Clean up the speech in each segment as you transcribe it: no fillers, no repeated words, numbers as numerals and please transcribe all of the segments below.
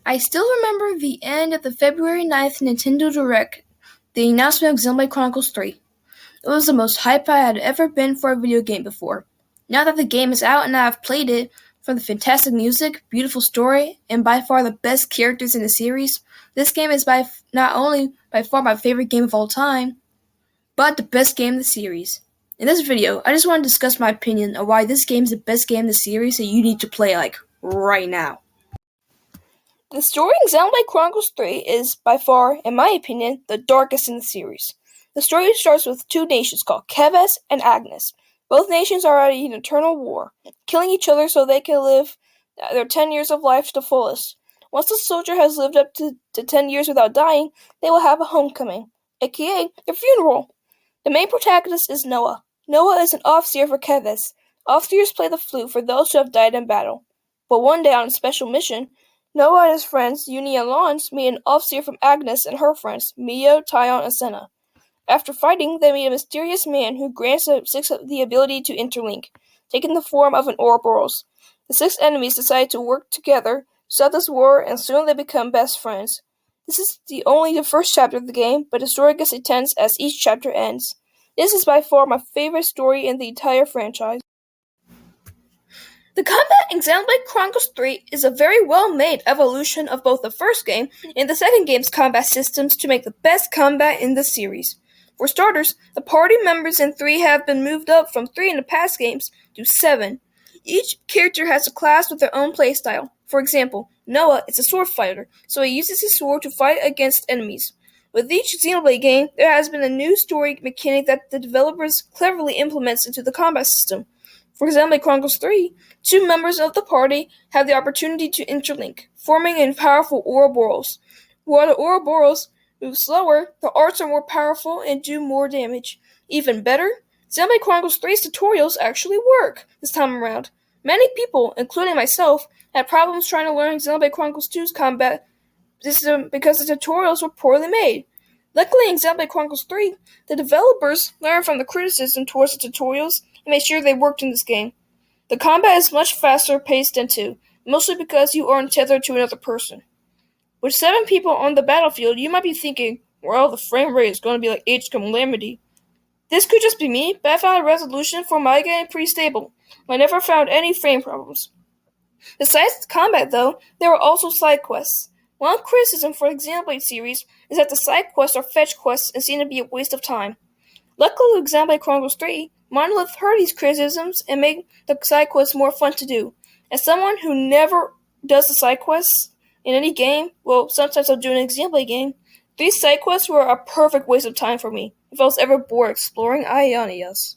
I still remember the end of the February 9th Nintendo Direct, the announcement of Xenoblade Chronicles 3. It was the most hype I had ever been for a video game before. Now that the game is out and I have played it, from the fantastic music, beautiful story, and by far the best characters in the series, this game is not only by far my favorite game of all time, but the best game in the series. In this video, I just want to discuss my opinion on why this game is the best game in the series that you need to play right now. The story in Xenoblade Chronicles 3 is, by far, in my opinion, the darkest in the series. The story starts with two nations called Keves and Agnes. Both nations are at an eternal war, killing each other so they can live their 10 years of life to the fullest. Once the soldier has lived up to 10 years without dying, they will have a homecoming, aka their funeral. The main protagonist is Noah. Noah is an officer for Keves. Officers play the flute for those who have died in battle. But one day on a special mission, Noah and his friends, Uni and Lons, meet an officer from Agnes and her friends, Mio, Tyon, and Senna. After fighting, they meet a mysterious man who grants the six the ability to interlink, taking the form of an Ouroboros. The six enemies decide to work together to stop this war, and soon they become best friends. This is only the first chapter of the game, but the story gets intense as each chapter ends. This is by far my favorite story in the entire franchise. The combat in Xenoblade Chronicles 3 is a very well-made evolution of both the first game and the second game's combat systems to make the best combat in the series. For starters, the party members in 3 have been moved up from 3 in the past games to 7. Each character has a class with their own playstyle. For example, Noah is a sword fighter, so he uses his sword to fight against enemies. With each Xenoblade game, there has been a new story mechanic that the developers cleverly implements into the combat system. For Xenoblade Chronicles 3, 2 members of the party have the opportunity to interlink, forming a powerful Ouroboros. While the Ouroboros move slower, the arts are more powerful and do more damage. Even better, Xenoblade Chronicles 3's tutorials actually work this time around. Many people, including myself, had problems trying to learn Xenoblade Chronicles 2's combat system because the tutorials were poorly made. Luckily in Xenoblade Chronicles 3, the developers learned from the criticism towards the tutorials and made sure they worked in this game. The combat is much faster paced than 2, mostly because you aren't tethered to another person. With 7 people on the battlefield, you might be thinking, well, the frame rate is going to be like Age Calamity. This could just be me, but I found a resolution for my game pretty stable. I never found any frame problems. Besides the combat, though, there are also side quests. One criticism for the Xenoblade series is that the side quests are fetch quests and seem to be a waste of time. Luckily with Xenoblade Chronicles 3, Monolith heard these criticisms and made the side quests more fun to do. As someone who never does the side quests in any game, well, sometimes I'll do it in a Xenoblade game, these side quests were a perfect waste of time for me, if I was ever bored exploring Ionias.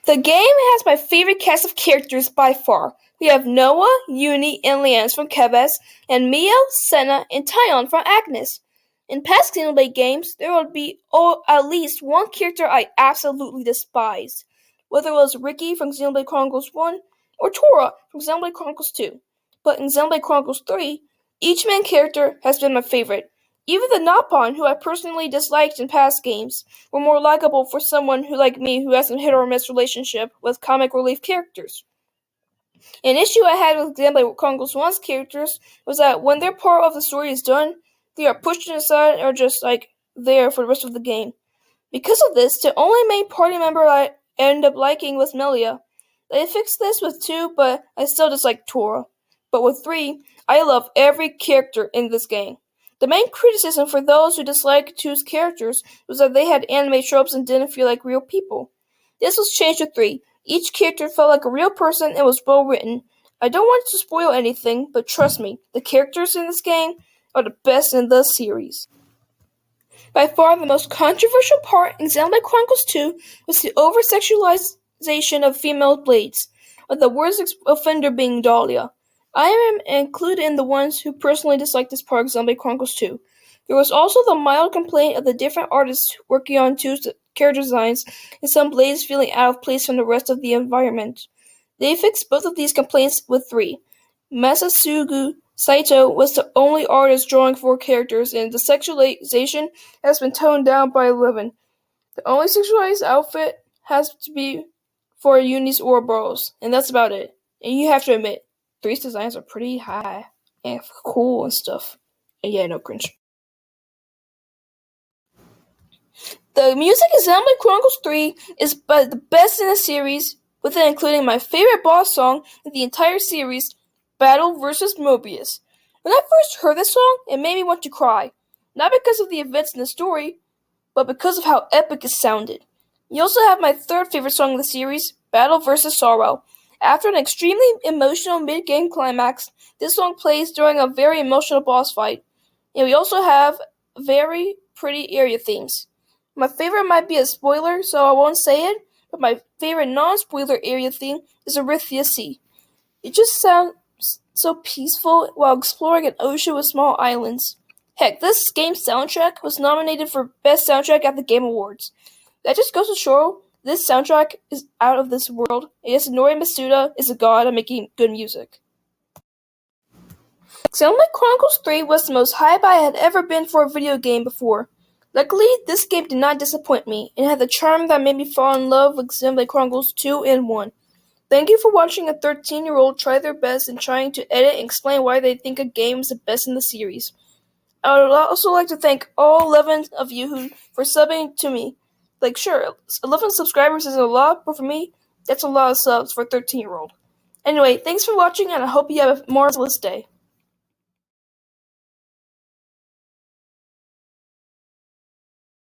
The game has my favorite cast of characters by far. We have Noah, Uni, and Leanne from Keves, and Mio, Senna, and Tyon from Agnes. In past Xenoblade games, there would be at least one character I absolutely despised, whether it was Ricky from Xenoblade Chronicles 1 or Tora from Xenoblade Chronicles 2. But in Xenoblade Chronicles 3, each main character has been my favorite. Even the Nopon, who I personally disliked in past games, were more likable for someone like me who has a hit-or-miss relationship with comic relief characters. An issue I had with Xenoblade Chronicles 1's characters was that when their part of the story is done, they are pushed aside or just there for the rest of the game. Because of this, the only main party member I ended up liking was Melia. They fixed this with 2, but I still dislike Tora. But with 3, I love every character in this game. The main criticism for those who dislike 2's characters was that they had anime tropes and didn't feel like real people. This was changed to 3. Each character felt like a real person and was well written. I don't want to spoil anything, but trust me, the characters in this game are the best in the series. By far the most controversial part in Xenoblade Chronicles 2 was the over-sexualization of female blades, with the worst offender being Dahlia. I am included in the ones who personally disliked this part of Xenoblade Chronicles 2. There was also the mild complaint of the different artists working on 2's character designs and some blades feeling out of place from the rest of the environment. They fixed both of these complaints with 3. Masasugu Saito was the only artist drawing 4 characters, and the sexualization has been toned down by 11. The only sexualized outfit has to be for Uni's Ouroboros, and that's about it. And you have to admit, 3's designs are pretty high. and cool and stuff. And yeah, no cringe. The music in Xenoblade Chronicles 3 is the best in the series, with it including my favorite boss song in the entire series, Battle vs. Mobius. When I first heard this song, it made me want to cry. Not because of the events in the story, but because of how epic it sounded. You also have my third favorite song in the series, Battle vs. Sorrow. After an extremely emotional mid-game climax, this song plays during a very emotional boss fight. And we also have very pretty area themes. My favorite might be a spoiler, so I won't say it, but my favorite non-spoiler area theme is Arithia Sea. It just sounds so peaceful while exploring an ocean with small islands. Heck, this game's soundtrack was nominated for Best Soundtrack at the Game Awards. That just goes to show this soundtrack is out of this world, and Yasunori Masuda is a god at making good music. Xenoblade Chronicles 3 was the most hype I had ever been for a video game before. Luckily, this game did not disappoint me, and had the charm that made me fall in love with Xenoblade Chronicles 2 and 1. Thank you for watching a 13-year-old try their best in trying to edit and explain why they think a game is the best in the series. I would also like to thank all 11 of you for subbing to me. Like, sure, 11 subscribers isn't a lot, but for me, that's a lot of subs for a 13-year-old. Anyway, thanks for watching, and I hope you have a marvelous day.